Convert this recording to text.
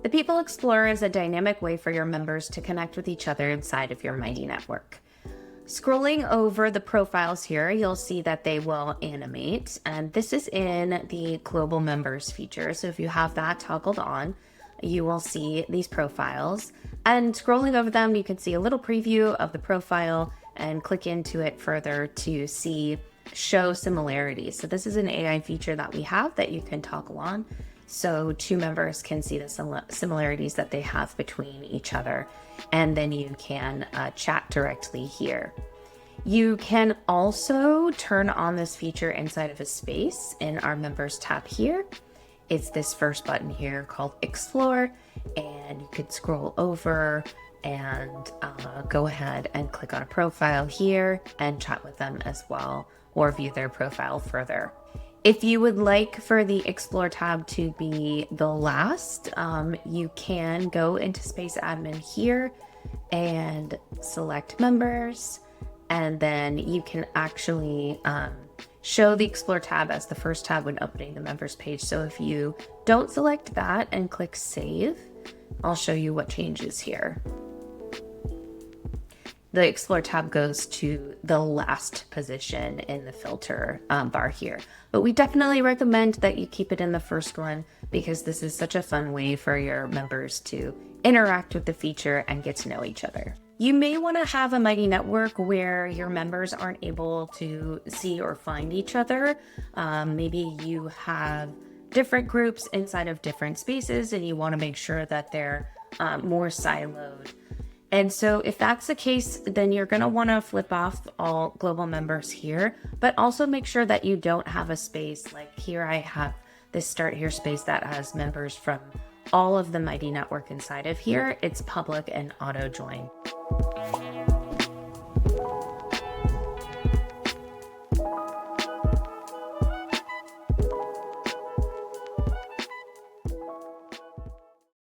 The People Explorer is a dynamic way for your members to connect with each other inside of your Mighty network. Scrolling over the profiles here, you'll see that they will animate, and this is in the Global Members feature. So if you have that toggled on, you will see these profiles. And scrolling over them, you can see a little preview of the profile and click into it further to see show similarities. So this is an AI feature that we have that you can toggle on, so two members can see the similarities that they have between each other, and then you can chat directly here. You can also turn on this feature inside of a space in our members tab here. It's this first button here called Explore, and you could scroll over and go ahead and click on a profile here and chat with them as well, or view their profile further. If you would like for the Explore tab to be the last, you can go into Space Admin here and select Members, and then you can actually show the Explore tab as the first tab when opening the Members page. So if you don't select that and click Save, I'll show you what changes here. The Explore tab goes to the last position in the filter bar here. But we definitely recommend that you keep it in the first one, because this is such a fun way for your members to interact with the feature and get to know each other. You may want to have a Mighty network where your members aren't able to see or find each other. Maybe you have different groups inside of different spaces and you want to make sure that they're more siloed. And so if that's the case, then you're going to want to flip off all global members here, but also make sure that you don't have a space like here. I have this Start Here space that has members from all of the Mighty network inside of here. It's public and auto join.